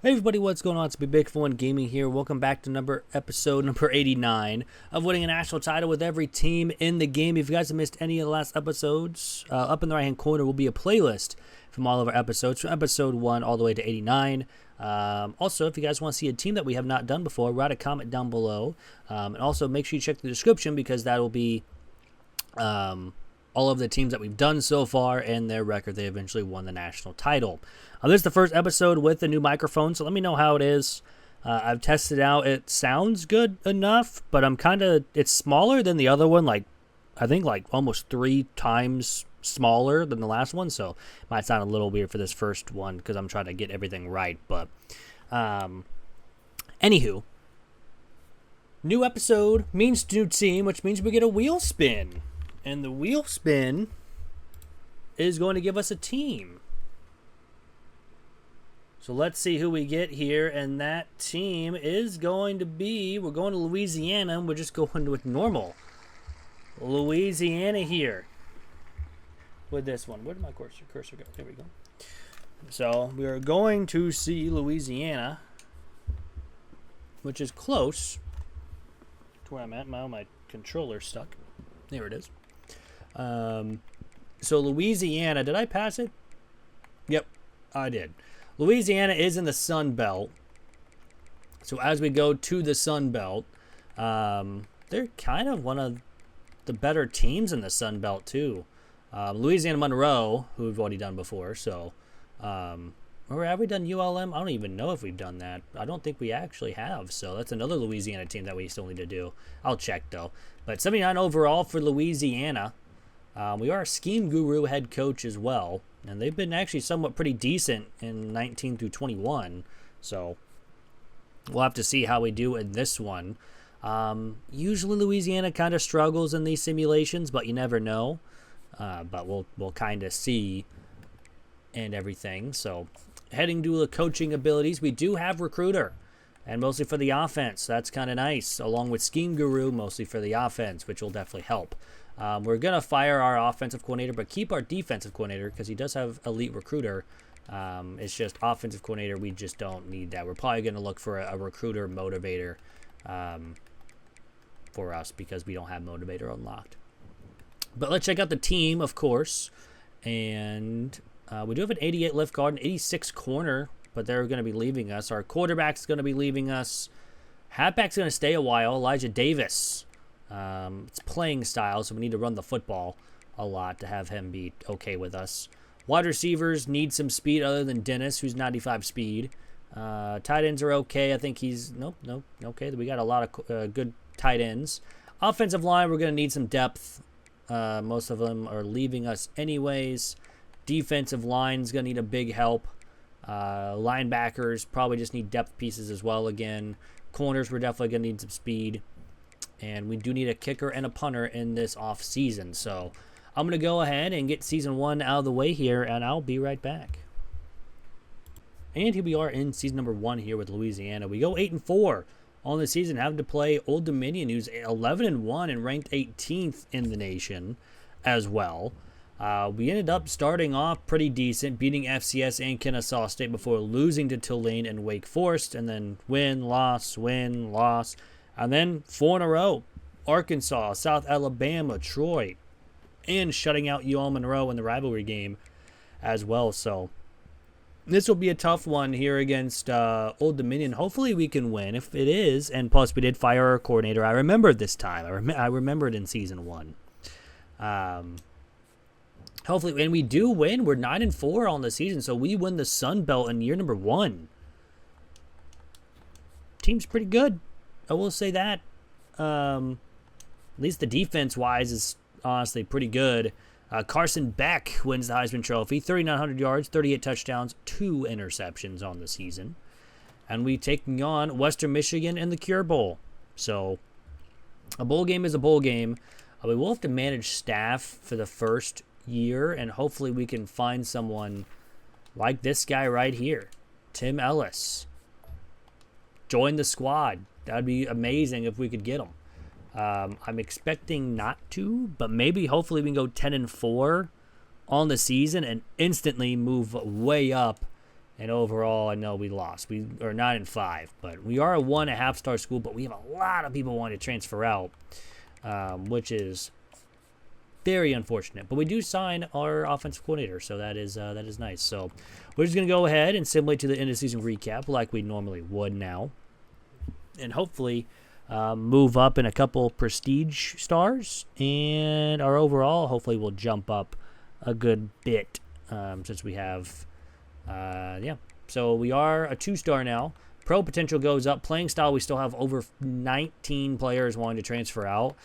Hey everybody, what's going on? It's Big Fun Gaming here. Welcome back to episode number 89 of winning a national title with every team in the game. If you guys have missed any of the last episodes, up in the right hand corner will be a playlist from all of our episodes, from episode 1 all the way to 89. Also, if you guys want to see a team that we have not done before, write a comment down below. And also make sure you check the description because that will be all of the teams that we've done so far and their record. They eventually won the national title. This is the first episode with the new microphone, so let me know how it is. I've tested it out. It sounds good enough, but it's smaller than the other one, I think almost 3 times smaller than the last one, so it might sound a little weird for this first one because I'm trying to get everything right. But anywho, new episode means new team, which means we get a wheel spin. And the wheel spin is going to give us a team. So let's see who we get here. And that team is going to be, we're going to Louisiana, and we're just going with normal. Louisiana here. With this one. Where did my cursor go? There we go. So we are going to see Louisiana, which is close to where I'm at. My controller's stuck. There it is. So Louisiana, did I pass it? Yep, I did. Louisiana is in the Sun Belt. So as we go to the Sun Belt, they're kind of one of the better teams in the Sun Belt too. Louisiana Monroe, who we've already done before. So, or have we done ULM? I don't even know if we've done that. I don't think we actually have. So that's another Louisiana team that we still need to do. I'll check though. But 79 overall for Louisiana. We are a scheme guru head coach as well. And they've been actually somewhat pretty decent in 19 through 21. So we'll have to see how we do in this one. Usually Louisiana kind of struggles in these simulations, but you never know. But we'll kind of see and everything. So heading to the coaching abilities, we do have recruiter. And mostly for the offense. That's kind of nice. Along with Scheme Guru, mostly for the offense, which will definitely help. We're going to fire our offensive coordinator, but keep our defensive coordinator because he does have elite recruiter. It's just offensive coordinator. We just don't need that. We're probably going to look for a recruiter motivator for us because we don't have motivator unlocked. But let's check out the team, of course. And we do have an 88 left guard, an 86 corner. But they're going to be leaving us. Our quarterback's going to be leaving us. Halfback's going to stay a while. Elijah Davis. It's playing style, so we need to run the football a lot to have him be okay with us. Wide receivers need some speed other than Dennis, who's 95 speed. Tight ends are okay. I think he's... Nope. Okay, we got a lot of good tight ends. Offensive line, we're going to need some depth. Most of them are leaving us anyways. Defensive line's going to need a big help. Linebackers probably just need depth pieces as well again. Corners, we're definitely going to need some speed. And we do need a kicker and a punter in this off season. So I'm going to go ahead and get season 1 out of the way here, and I'll be right back. And here we are in season number 1 here with Louisiana. We go 8-4 on the season, having to play Old Dominion, who's 11-1 and ranked 18th in the nation as well. We ended up starting off pretty decent, beating FCS and Kennesaw State before losing to Tulane and Wake Forest, and then win, loss, and then 4 in a row. Arkansas, South Alabama, Troy, and shutting out UL Monroe in the rivalry game as well. So this will be a tough one here against Old Dominion. Hopefully we can win if it is, and plus we did fire our coordinator. I remember this time. I remember it in season 1. Hopefully, and we do win. We're 9-4 on the season, so we win the Sun Belt in year number 1. Team's pretty good. I will say that. At least the defense-wise is honestly pretty good. Carson Beck wins the Heisman Trophy. 3,900 yards, 38 touchdowns, 2 interceptions on the season. And we taking on Western Michigan in the Cure Bowl. So, a bowl game is a bowl game. We will have to manage staff for the first year, and hopefully we can find someone like this guy right here, Tim Ellis. Join the squad. That'd be amazing if we could get him. I'm expecting not to, but maybe hopefully we can go 10-4 on the season and instantly move way up And overall, I know we lost. We are 9-5, but we are a 1.5-star school. But we have a lot of people wanting to transfer out, which is very unfortunate. But we do sign our offensive coordinator, so that is nice. So we're just gonna go ahead and simulate to the end of season recap like we normally would now, and hopefully move up in a couple prestige stars, and our overall hopefully will jump up a good bit since we have. So we are a 2-star now. Pro potential goes up. Playing style, we still have over 19 players wanting to transfer out.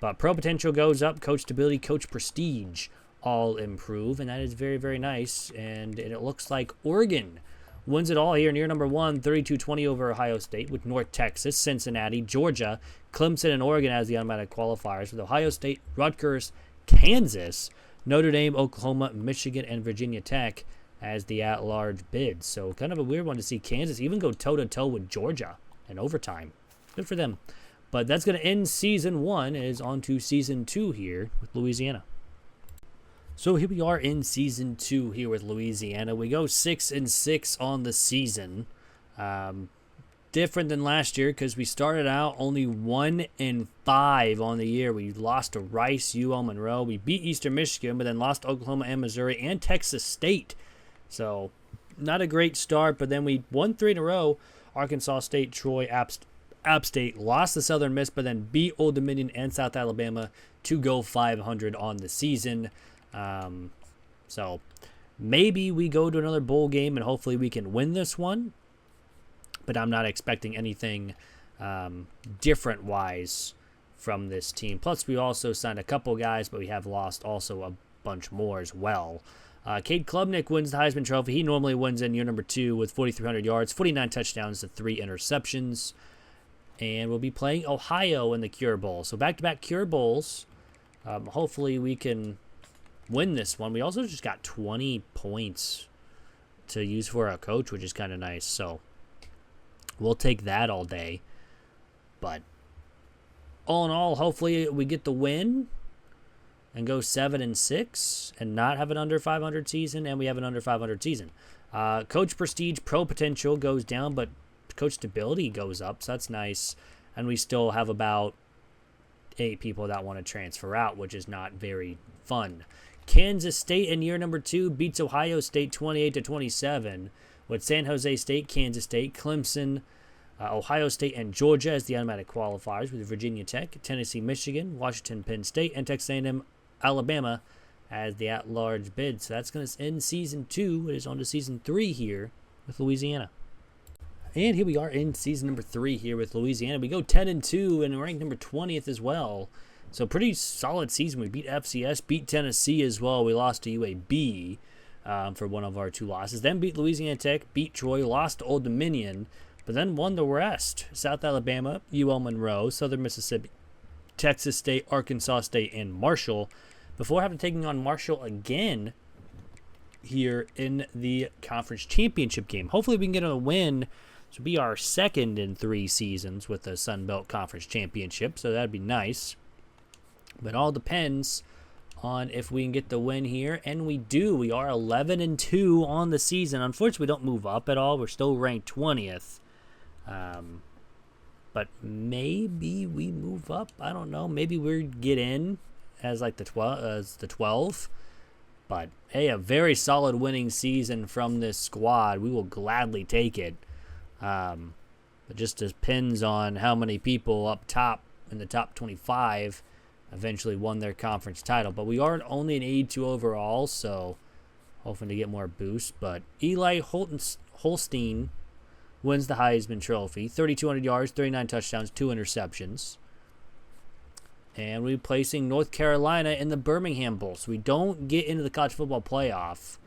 But pro potential goes up. Coach stability, coach prestige all improve. And that is very, very nice. And it looks like Oregon wins it all here in year number 1, 32-20 over Ohio State, with North Texas, Cincinnati, Georgia, Clemson, and Oregon as the automatic qualifiers, with Ohio State, Rutgers, Kansas, Notre Dame, Oklahoma, Michigan, and Virginia Tech as the at-large bids. So kind of a weird one to see Kansas even go toe-to-toe with Georgia in overtime. Good for them. But that's going to end season 1. It is on to season 2 here with Louisiana. So here we are in season 2 here with Louisiana. We go 6-6 on the season. Different than last year because we started out only 1-5 on the year. We lost to Rice, UL Monroe. We beat Eastern Michigan, but then lost to Oklahoma and Missouri and Texas State. So not a great start, but then we won 3 in a row. Arkansas State, Troy, App State, lost to Southern Miss, but then beat Old Dominion and South Alabama to go 500 on the season. So maybe we go to another bowl game and hopefully we can win this one. But I'm not expecting anything different-wise from this team. Plus, we also signed a couple guys, but we have lost also a bunch more as well. Cade Klubnik wins the Heisman Trophy. He normally wins in year number 2 with 4,300 yards, 49 touchdowns to 3 interceptions. And we'll be playing Ohio in the Cure Bowl. So back-to-back Cure Bowls. Hopefully we can win this one. We also just got 20 points to use for our coach, which is kind of nice. So we'll take that all day. But all in all, hopefully we get the win and go 7-6 and not have an under 500 season, and we have an under 500 season. Coach prestige, pro potential goes down, but coach stability goes up, so that's nice. And we still have about 8 people that want to transfer out, which is not very fun. Kansas State in year number 2 beats Ohio State 28-27, with San Jose State, Kansas State, Clemson, Ohio State, and Georgia as the automatic qualifiers, with Virginia Tech, Tennessee, Michigan, Washington, Penn State, and Texas A&M, Alabama as the at-large bid. So that's going to end season 2. It is on to season 3 here with Louisiana. And here we are in season number 3 here with Louisiana. We go 10-2 and ranked number 20th as well. So pretty solid season. We beat FCS, beat Tennessee as well. We lost to UAB for one of our 2 losses. Then beat Louisiana Tech, beat Troy, lost to Old Dominion, but then won the rest. South Alabama, UL Monroe, Southern Mississippi, Texas State, Arkansas State, and Marshall, before having taken on Marshall again here in the conference championship game. Hopefully we can get a win. This will be our second in 3 seasons with the Sun Belt Conference Championship, so that'd be nice. But all depends on if we can get the win here, and we do. We are 11-2 on the season. Unfortunately, we don't move up at all. We're still ranked 20th. But maybe we move up. I don't know. Maybe we get in as like the 12. But hey, a very solid winning season from this squad. We will gladly take it. It just depends on how many people up top in the top 25 eventually won their conference title. But we are only an 82 overall, so hoping to get more boost. But Eli Holstein wins the Heisman Trophy. 3,200 yards, 39 touchdowns, 2 interceptions. And we're placing North Carolina in the Birmingham Bowl. So we don't get into the college football playoff.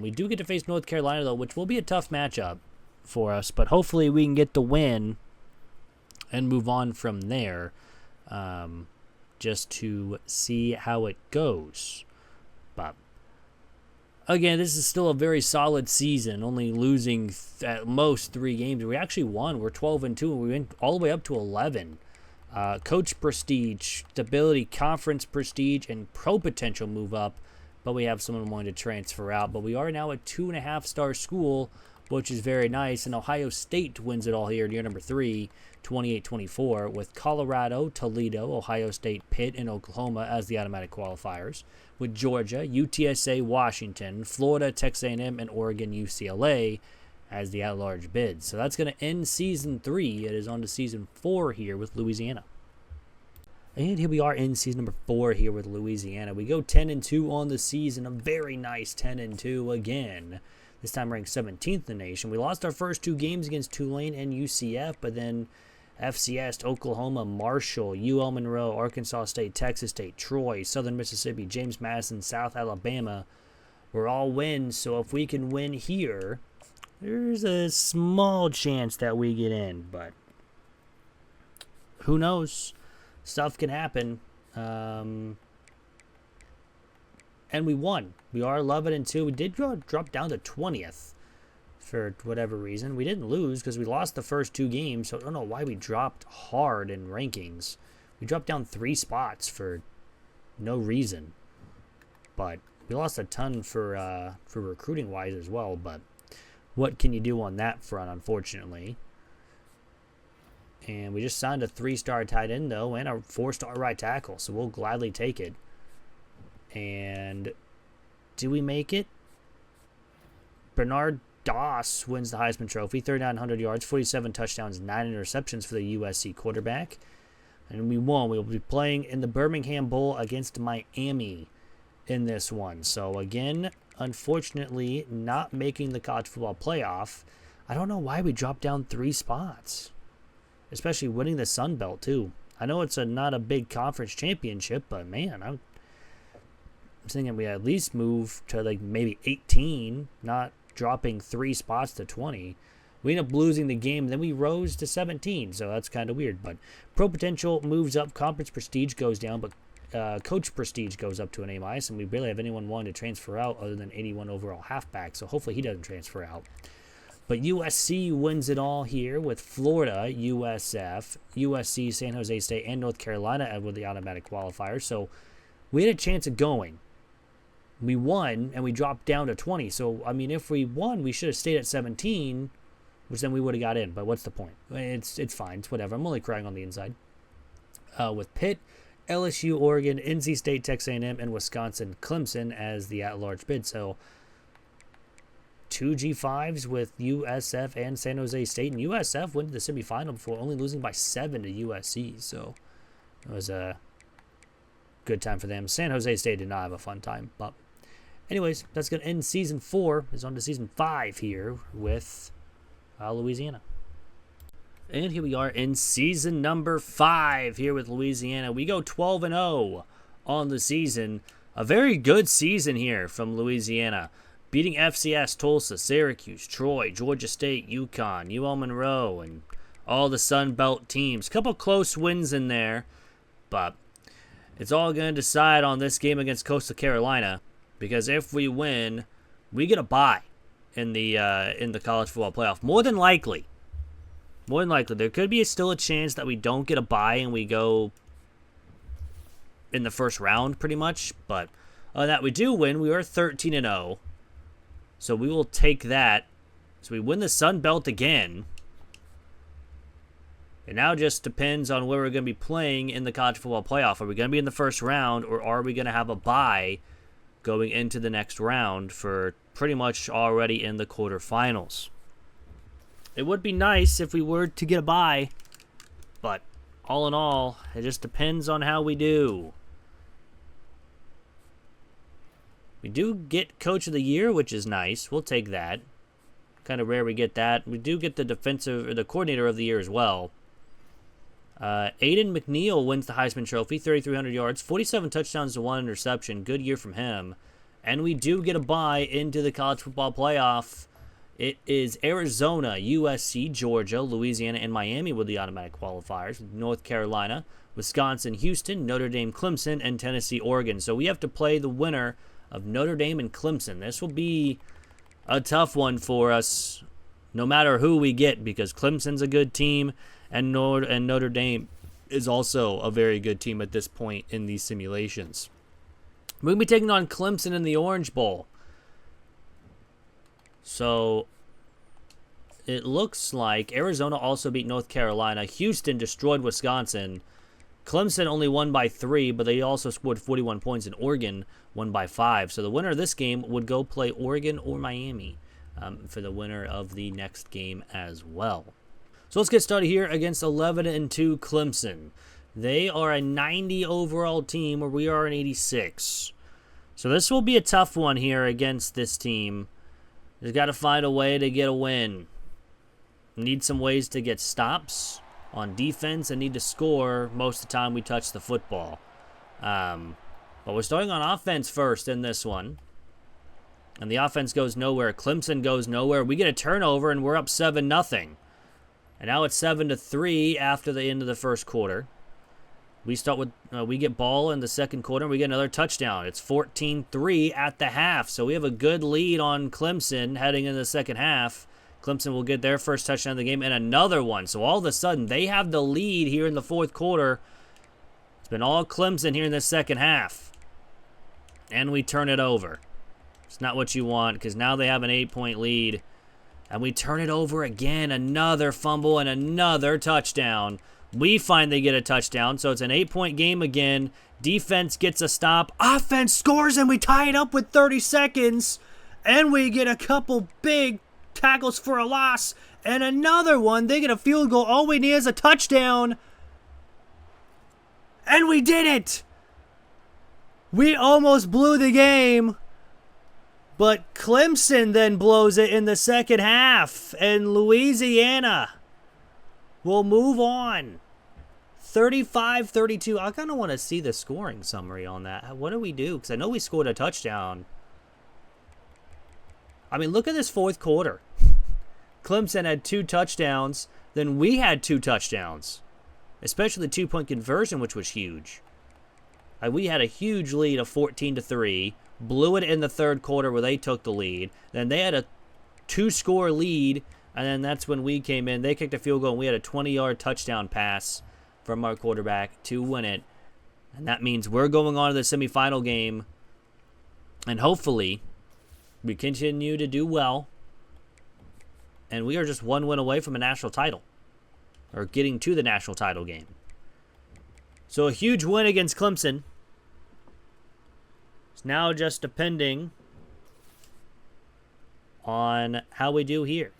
We do get to face North Carolina, though, which will be a tough matchup for us. But hopefully we can get the win and move on from there, just to see how it goes. But again, this is still a very solid season, only losing at most 3 games. We actually won. We're 12-2, and we went all the way up to 11. Coach prestige, stability, conference prestige, and pro potential move up but we have someone wanting to transfer out. But we are now a 2.5-star school, which is very nice. And Ohio State wins it all here, year number 3, 28-24, with Colorado, Toledo, Ohio State, Pitt, and Oklahoma as the automatic qualifiers, with Georgia, UTSA, Washington, Florida, Texas A&M, and Oregon, UCLA as the at-large bids. So that's going to end Season 3. It is on to Season 4 here with Louisiana. And here we are in Season number 4 here with Louisiana. We go 10-2 on the season, a very nice 10-2 again. This time ranked 17th in the nation. We lost our first 2 games against Tulane and UCF, but then FCS, Oklahoma, Marshall, UL Monroe, Arkansas State, Texas State, Troy, Southern Mississippi, James Madison, South Alabama were all wins. So if we can win here, there's a small chance that we get in, but who knows? Stuff can happen. And we won. We are 11-2. We did drop down to 20th for whatever reason. We didn't lose because we lost the first 2 games, so I don't know why we dropped hard in rankings. We dropped down 3 spots for no reason. But we lost a ton for recruiting-wise as well, but what can you do on that front, unfortunately? And we just signed a 3-star tight end, though, and a 4-star right tackle, so we'll gladly take it. And do we make it? Bernard Doss wins the Heisman Trophy, 3,900 yards, 47 touchdowns, 9 interceptions for the USC quarterback. And we won. We will be playing in the Birmingham Bowl against Miami in this one. So, again, unfortunately, not making the college football playoff. I don't know why we dropped down 3 spots, especially winning the Sun Belt, too. I know it's not a big conference championship, but, man, I'm thinking we at least move to, like, maybe 18, not dropping 3 spots to 20. We ended up losing the game, then we rose to 17, so that's kind of weird. But pro potential moves up, conference prestige goes down, but coach prestige goes up to an A-, and we barely have anyone wanting to transfer out other than 81 overall halfback, so hopefully he doesn't transfer out. But USC wins it all here with Florida, USF, USC, San Jose State, and North Carolina with the automatic qualifiers. So we had a chance of going. We won, and we dropped down to 20. So, I mean, if we won, we should have stayed at 17, which then we would have got in. But what's the point? It's fine. It's whatever. I'm only crying on the inside. With Pitt, LSU, Oregon, NC State, Texas A&M, and Wisconsin, Clemson as the at-large bid. So 2 G5s with USF and San Jose State. And USF went to the semifinal before only losing by 7 to USC. So it was a good time for them. San Jose State did not have a fun time. But anyways, that's going to end Season 4. It's on to Season 5 here with Louisiana. And here we are in Season number 5 here with Louisiana. We go 12-0 on the season. A very good season here from Louisiana. Beating FCS, Tulsa, Syracuse, Troy, Georgia State, Uconn, UL Monroe, and all the Sun Belt teams. Couple close wins in there, but it's all going to decide on this game against Coastal Carolina, because if we win, we get a bye in the college football playoff. More than likely, there could be still a chance that we don't get a bye and we go in the first round, pretty much. But that we do win, we are 13-0. So we will take that. So we win the Sun Belt again. It now just depends on where we're going to be playing in the college football playoff. Are we going to be in the first round, or are we going to have a bye going into the next round for pretty much already in the quarterfinals? It would be nice if we were to get a bye, but all in all, it just depends on how we do. We do get Coach of the Year, which is nice. We'll take that. Kind of rare we get that. We do get the the Coordinator of the Year as well. Aiden McNeil wins the Heisman Trophy, 3,300 yards, 47 touchdowns to 1 interception. Good year from him. And we do get a bye into the college football playoff. It is Arizona, USC, Georgia, Louisiana, and Miami with the automatic qualifiers. North Carolina, Wisconsin, Houston, Notre Dame, Clemson, and Tennessee, Oregon. So we have to play the winner of Notre Dame and Clemson. This will be a tough one for us, no matter who we get, because Clemson's a good team, and Notre Dame is also a very good team at this point in these simulations. We're going to be taking on Clemson in the Orange Bowl. So it looks like Arizona also beat North Carolina. Houston destroyed Wisconsin. Clemson only won by 3, but they also scored 41 points, and Oregon won by 5. So the winner of this game would go play Oregon or Miami for the winner of the next game as well. So let's get started here against 11-2 Clemson. They are a 90 overall team, where we are an 86. So this will be a tough one here against this team. They've got to find a way to get a win. Need some ways to get stops on defense and need to score most of the time we touch the football. But we're starting on offense first in this one. And the offense goes nowhere. Clemson goes nowhere. We get a turnover and we're up 7-0. And now it's 7-3 after the end of the first quarter. We start with we get ball in the second quarter and we get another touchdown. It's 14-3 at the half. So we have a good lead on Clemson heading into the second half. Clemson will get their first touchdown of the game and another one. So all of a sudden, they have the lead here in the fourth quarter. It's been all Clemson here in the second half. And we turn it over. It's not what you want because now they have an 8-point lead. And we turn it over again. Another fumble and another touchdown. We finally get a touchdown. So it's an 8-point game again. Defense gets a stop. Offense scores and we tie it up with 30 seconds. And we get a couple big tackles for a loss, and another one. They get a field goal. All we need is a touchdown. And we did it. We almost blew the game. But Clemson then blows it in the second half, and Louisiana will move on. 35-32. I kind of want to see the scoring summary on that. What do we do? Because I know we scored a touchdown. I mean, look at this fourth quarter. Clemson had 2 touchdowns. Then we had 2 touchdowns. Especially the 2-point conversion, which was huge. We had a huge lead of 14-3. Blew it in the third quarter where they took the lead. Then they had a 2-score lead. And then that's when we came in. They kicked a field goal and we had a 20-yard touchdown pass from our quarterback to win it. And that means we're going on to the semifinal game. And hopefully we continue to do well, and we are just 1 win away from a national title, or getting to the national title game. So a huge win against Clemson. It's now just depending on how we do here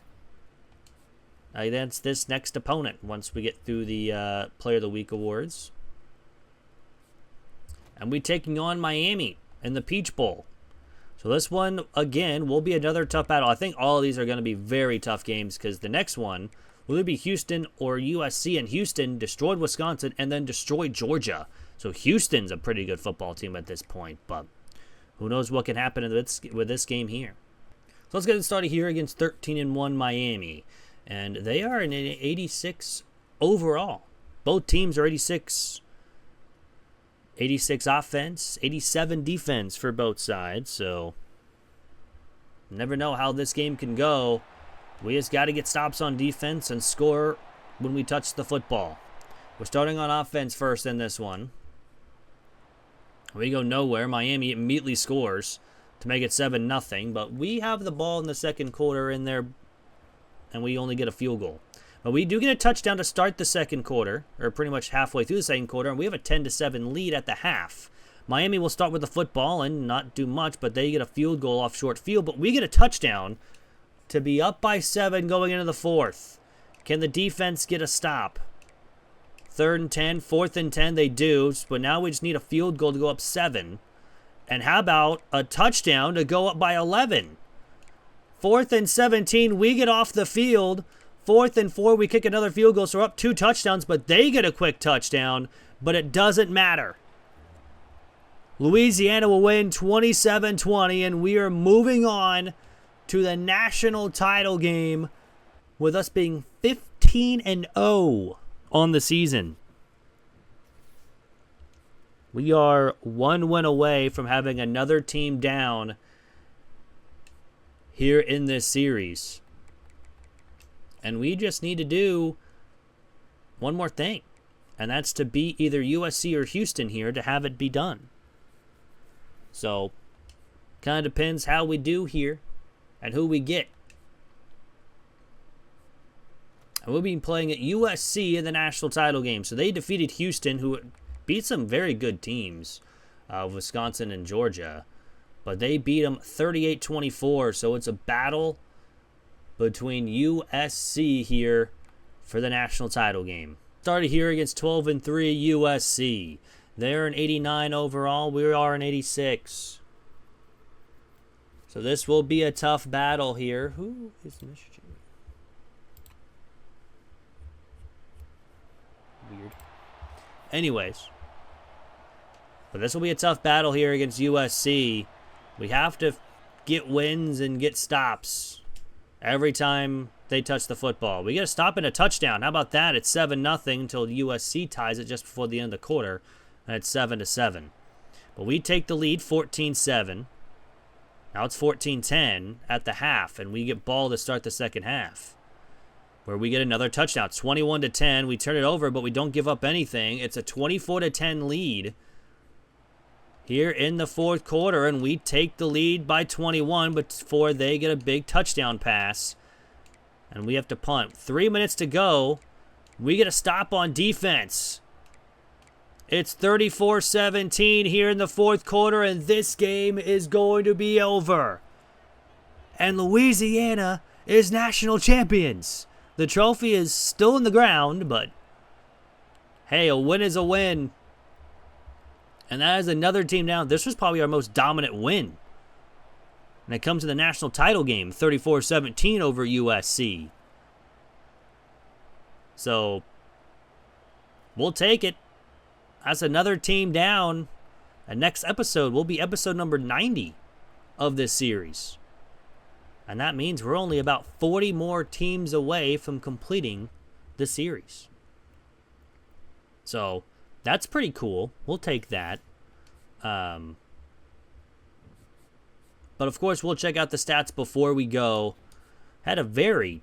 against this next opponent once we get through the Player of the Week awards. And we're taking on Miami in the Peach Bowl. So this one, again, will be another tough battle. I think all of these are going to be very tough games because the next one will either be Houston or USC. And Houston destroyed Wisconsin and then destroyed Georgia. So Houston's a pretty good football team at this point. But who knows what can happen with this game here. So let's get started here against 13-1 Miami. And they are an 86 overall. Both teams are 86. 86 offense, 87 defense for both sides, so never know how this game can go. We just got to get stops on defense and score when we touch the football. We're starting on offense first in this one. We go nowhere. Miami immediately scores to make it 7-0, but we have the ball in the second quarter in there, and we only get a field goal. But we do get a touchdown to start the second quarter, or pretty much halfway through the second quarter, and we have a 10-7 lead at the half. Miami will start with the football and not do much, but they get a field goal off short field. But we get a touchdown to be up by 7 going into the fourth. Can the defense get a stop? 3rd and 10, 4th and 10, they do. But now we just need a field goal to go up 7. And how about a touchdown to go up by 11? 4th and 17, we get off the field. 4th and 4, we kick another field goal, so we're up 2 touchdowns, but they get a quick touchdown, but it doesn't matter. Louisiana will win 27-20, and we are moving on to the national title game with us being 15-0 on the season. We are 1 win away from having another team down here in this series. And we just need to do one more thing, and that's to beat either USC or Houston here to have it be done. So, kind of depends how we do here and who we get. And we'll be playing at USC in the national title game. So they defeated Houston, who beat some very good teams, Wisconsin and Georgia. But they beat them 38-24. So it's a battle between USC here for the national title game. Started here against 12-3 USC. They're an 89 overall. We are an 86. So this will be a tough battle here. Who is Mich? Weird. Anyways. But this will be a tough battle here against USC. We have to get wins and get stops every time they touch the football. We get a stop and a touchdown. How about that? It's 7-0 until USC ties it just before the end of the quarter. And it's 7-7. But we take the lead 14-7. Now it's 14-10 at the half. And we get ball to start the second half, where we get another touchdown. 21-10. We turn it over, but we don't give up anything. It's a 24-10 lead here in the fourth quarter, and we take the lead by 21 before they get a big touchdown pass. And we have to punt. 3 minutes to go. We get a stop on defense. It's 34-17 here in the fourth quarter, and this game is going to be over. And Louisiana is national champions. The trophy is still in the ground, but hey, a win is a win. And that is another team down. This was probably our most dominant win. And it comes to the national title game, 34-17 over USC. So, we'll take it. That's another team down. And next episode will be episode number 90 of this series. And that means we're only about 40 more teams away from completing the series. So, that's pretty cool. We'll take that. But of course, we'll check out the stats before we go. Had a very,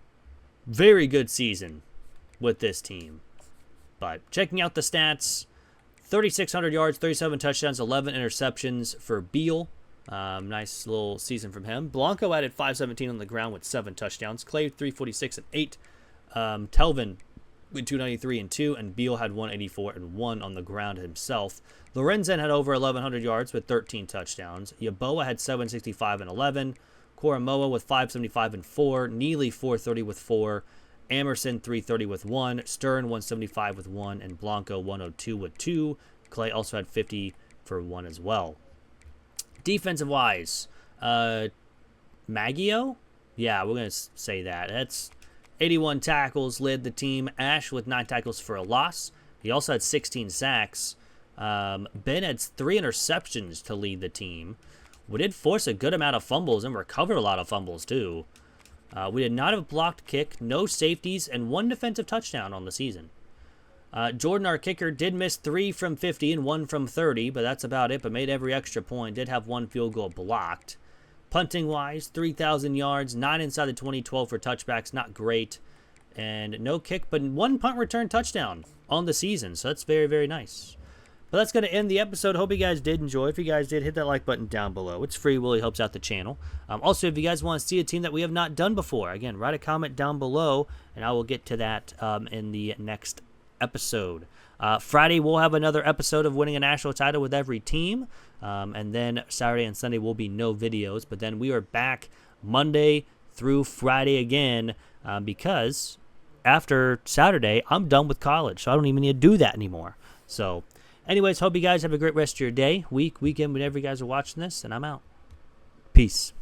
very good season with this team. But checking out the stats, 3,600 yards, 37 touchdowns, 11 interceptions for Beal. Nice little season from him. Blanco added 517 on the ground with 7 touchdowns. Clay 346 and 8. Telvin with 293 and 2, and Beal had 184 and 1 on the ground himself. Lorenzen had over 1,100 yards with 13 touchdowns. Yeboah had 765 and 11. Koromoa with 575 and 4. Neely 430 with 4. Amerson 330 with 1. Stern 175 with 1. And Blanco 102 with 2. Clay also had 50 for 1 as well. Defensive-wise, Maggio? Yeah, we're going to say that. That's 81 tackles, led the team. Ash with 9 tackles for a loss. He also had 16 sacks. Ben had 3 interceptions to lead the team. We did force a good amount of fumbles and recovered a lot of fumbles too. We did not have a blocked kick, no safeties, and 1 defensive touchdown on the season. Jordan, our kicker, did miss 3 from 50 and 1 from 30, but that's about it, but made every extra point. Did have 1 field goal blocked. Punting-wise, 3,000 yards, 9 inside the 20, 12 for touchbacks, not great. And no kick, but 1 punt return touchdown on the season, so that's very, very nice. But that's going to end the episode. Hope you guys did enjoy. If you guys did, hit that like button down below. It's free. Really helps out the channel. Also, if you guys want to see a team that we have not done before, again, write a comment down below, and I will get to that in the next episode. Friday, we'll have another episode of winning a national title with every team. And then Saturday and Sunday will be no videos. But then we are back Monday through Friday again because after Saturday, I'm done with college. So I don't even need to do that anymore. So anyways, hope you guys have a great rest of your day, week, weekend, whenever you guys are watching this. And I'm out. Peace.